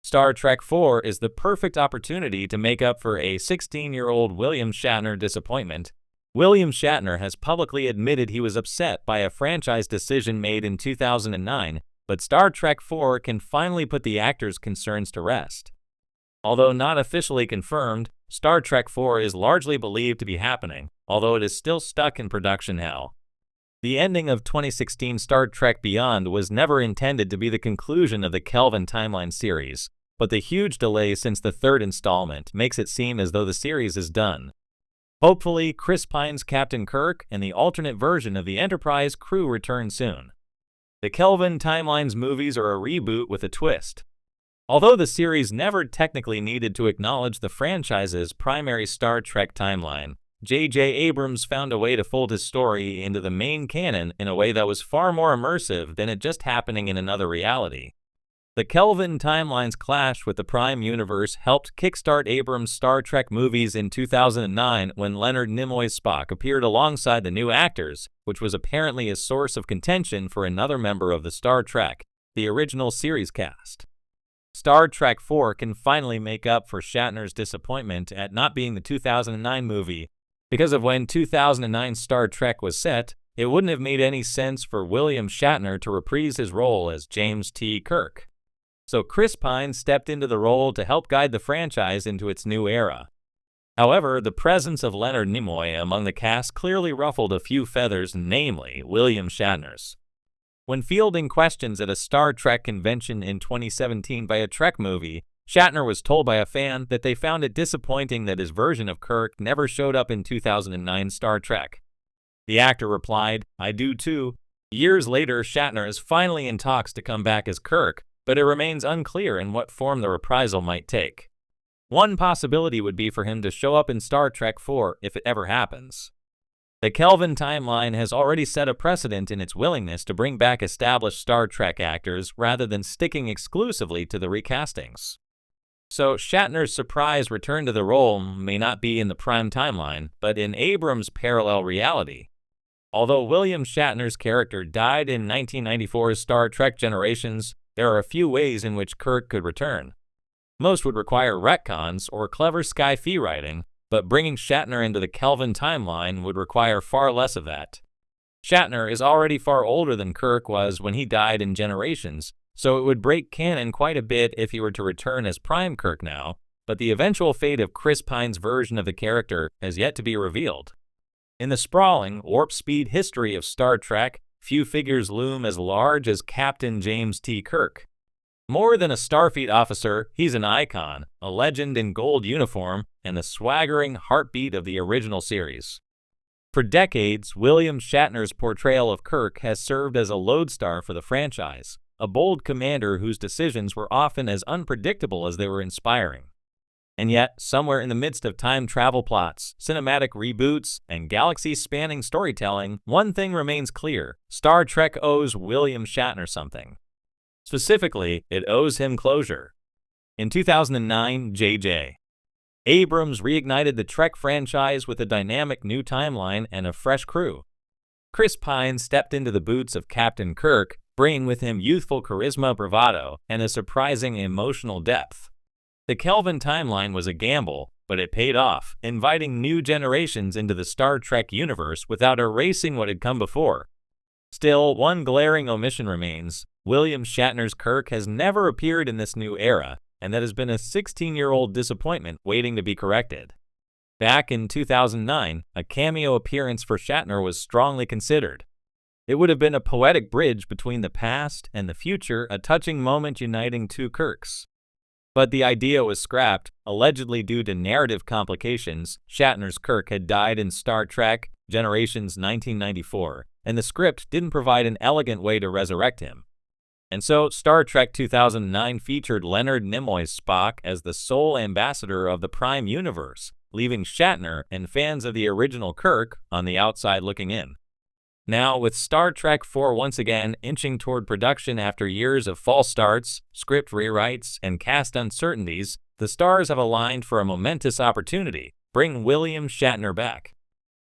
Star Trek IV is the perfect opportunity to make up for a 16-year-old William Shatner disappointment. William Shatner has publicly admitted he was upset by a franchise decision made in 2009, but Star Trek IV can finally put the actor's concerns to rest. Although not officially confirmed, Star Trek IV is largely believed to be happening, although it is still stuck in production hell. The ending of 2016 Star Trek Beyond was never intended to be the conclusion of the Kelvin timeline series, but the huge delay since the third installment makes it seem as though the series is done. Hopefully, Chris Pine's Captain Kirk and the alternate version of the Enterprise crew return soon. The Kelvin Timelines movies are a reboot with a twist. Although the series never technically needed to acknowledge the franchise's primary Star Trek timeline, J.J. Abrams found a way to fold his story into the main canon in a way that was far more immersive than it just happening in another reality. The Kelvin Timelines clash with the Prime Universe helped kickstart Abrams' Star Trek movies in 2009 when Leonard Nimoy's Spock appeared alongside the new actors, which was apparently a source of contention for another member of the Star Trek, the original series cast. Star Trek IV can finally make up for Shatner's disappointment at not being the 2009 movie. Because of when 2009 Star Trek was set, it wouldn't have made any sense for William Shatner to reprise his role as James T. Kirk. So Chris Pine stepped into the role to help guide the franchise into its new era. However, the presence of Leonard Nimoy among the cast clearly ruffled a few feathers, namely William Shatner's. When fielding questions at a Star Trek convention in 2017 by a Trek movie, Shatner was told by a fan that they found it disappointing that his version of Kirk never showed up in 2009 Star Trek. The actor replied, "I do too." Years later, Shatner is finally in talks to come back as Kirk, but it remains unclear in what form the reprisal might take. One possibility would be for him to show up in Star Trek IV if it ever happens. The Kelvin timeline has already set a precedent in its willingness to bring back established Star Trek actors rather than sticking exclusively to the recastings. So Shatner's surprise return to the role may not be in the Prime timeline, but in Abrams' parallel reality. Although William Shatner's character died in 1994's Star Trek Generations, there are a few ways in which Kirk could return. Most would require retcons or clever sci-fi writing, but bringing Shatner into the Kelvin timeline would require far less of that. Shatner is already far older than Kirk was when he died in Generations, so it would break canon quite a bit if he were to return as Prime Kirk now, but the eventual fate of Chris Pine's version of the character has yet to be revealed. In the sprawling, warp-speed history of Star Trek, few figures loom as large as Captain James T. Kirk. More than a Starfleet officer, he's an icon, a legend in gold uniform, and the swaggering heartbeat of the original series. For decades, William Shatner's portrayal of Kirk has served as a lodestar for the franchise, a bold commander whose decisions were often as unpredictable as they were inspiring. And yet, somewhere in the midst of time travel plots, cinematic reboots, and galaxy-spanning storytelling, one thing remains clear: Star Trek owes William Shatner something. Specifically, it owes him closure. In 2009, J.J. Abrams reignited the Trek franchise with a dynamic new timeline and a fresh crew. Chris Pine stepped into the boots of Captain Kirk, bringing with him youthful charisma, bravado, and a surprising emotional depth. The Kelvin timeline was a gamble, but it paid off, inviting new generations into the Star Trek universe without erasing what had come before. Still, one glaring omission remains: William Shatner's Kirk has never appeared in this new era, and that has been a 16-year-old disappointment waiting to be corrected. Back in 2009, a cameo appearance for Shatner was strongly considered. It would have been a poetic bridge between the past and the future, a touching moment uniting two Kirks. But the idea was scrapped, allegedly due to narrative complications. Shatner's Kirk had died in Star Trek Generations 1994, and the script didn't provide an elegant way to resurrect him. And so, Star Trek 2009 featured Leonard Nimoy's Spock as the sole ambassador of the Prime Universe, leaving Shatner and fans of the original Kirk on the outside looking in. Now, with Star Trek IV once again inching toward production after years of false starts, script rewrites, and cast uncertainties, the stars have aligned for a momentous opportunity: bring William Shatner back.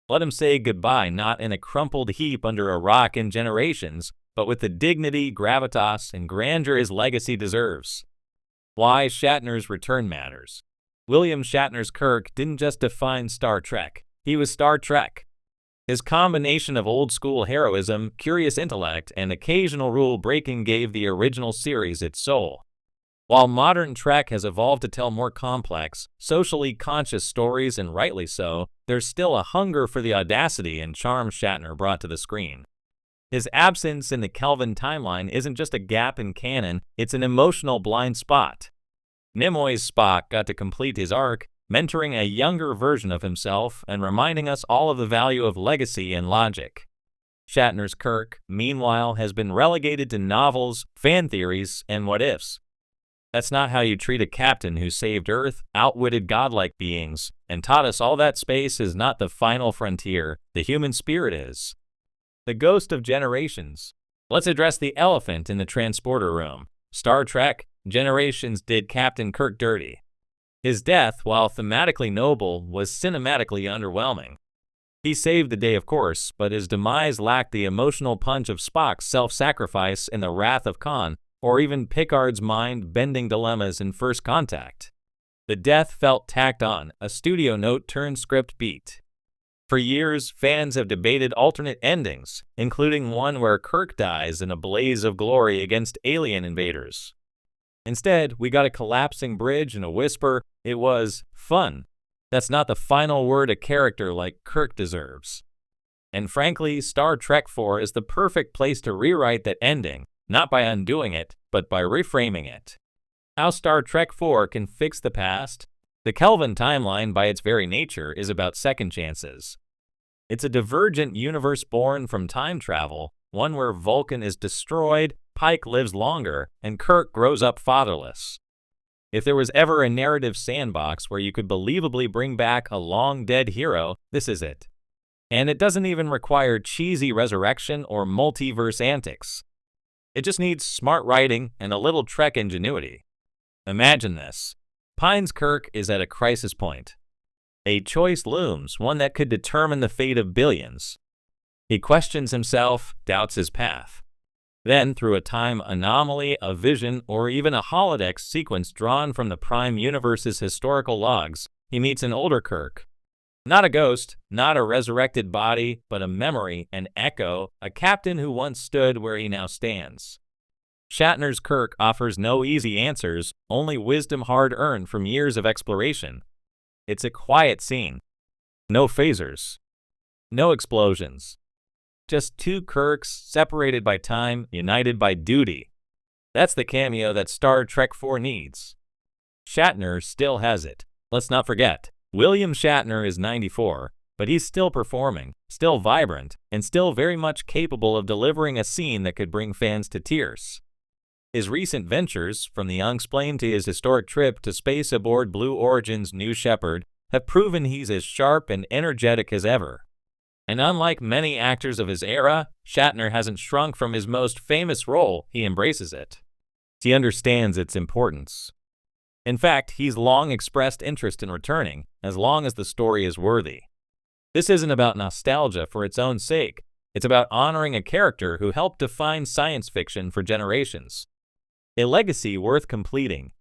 Let him say goodbye not in a crumpled heap under a rock in Generations, but with the dignity, gravitas, and grandeur his legacy deserves. Why Shatner's return matters. William Shatner's Kirk didn't just define Star Trek, he was Star Trek. His combination of old-school heroism, curious intellect, and occasional rule-breaking gave the original series its soul. While modern Trek has evolved to tell more complex, socially conscious stories, and rightly so, there's still a hunger for the audacity and charm Shatner brought to the screen. His absence in the Kelvin timeline isn't just a gap in canon, it's an emotional blind spot. Nimoy's Spock got to complete his arc, mentoring a younger version of himself and reminding us all of the value of legacy and logic. Shatner's Kirk, meanwhile, has been relegated to novels, fan theories, and what-ifs. That's not how you treat a captain who saved Earth, outwitted godlike beings, and taught us all that space is not the final frontier, the human spirit is. The ghost of generations. Let's address the elephant in the transporter room. Star Trek, Generations did Captain Kirk dirty. His death, while thematically noble, was cinematically underwhelming. He saved the day, of course, but his demise lacked the emotional punch of Spock's self-sacrifice in The Wrath of Khan, or even Picard's mind-bending dilemmas in First Contact. The death felt tacked on, a studio note turned script beat. For years, fans have debated alternate endings, including one where Kirk dies in a blaze of glory against alien invaders. Instead, we got a collapsing bridge and a whisper, "It was fun." That's not the final word a character like Kirk deserves. And frankly, Star Trek IV is the perfect place to rewrite that ending, not by undoing it, but by reframing it. How Star Trek IV can fix the past? The Kelvin timeline, by its very nature, is about second chances. It's a divergent universe born from time travel, one where Vulcan is destroyed, Pike lives longer, and Kirk grows up fatherless. If there was ever a narrative sandbox where you could believably bring back a long-dead hero, this is it. And it doesn't even require cheesy resurrection or multiverse antics. It just needs smart writing and a little Trek ingenuity. Imagine this. Pine's Kirk is at a crisis point. A choice looms, one that could determine the fate of billions. He questions himself, doubts his path. Then, through a time anomaly, a vision, or even a holodeck sequence drawn from the Prime Universe's historical logs, he meets an older Kirk. Not a ghost, not a resurrected body, but a memory, an echo, a captain who once stood where he now stands. Shatner's Kirk offers no easy answers, only wisdom hard-earned from years of exploration. It's a quiet scene. No phasers. No explosions. Just two Kirks, separated by time, united by duty. That's the cameo that Star Trek IV needs. Shatner still has it. Let's not forget, William Shatner is 94, but he's still performing, still vibrant, and still very much capable of delivering a scene that could bring fans to tears. His recent ventures, from The Unexplained to his historic trip to space aboard Blue Origin's New Shepard, have proven he's as sharp and energetic as ever. And unlike many actors of his era, Shatner hasn't shrunk from his most famous role, he embraces it. He understands its importance. In fact, he's long expressed interest in returning, as long as the story is worthy. This isn't about nostalgia for its own sake, it's about honoring a character who helped define science fiction for generations. A legacy worth completing,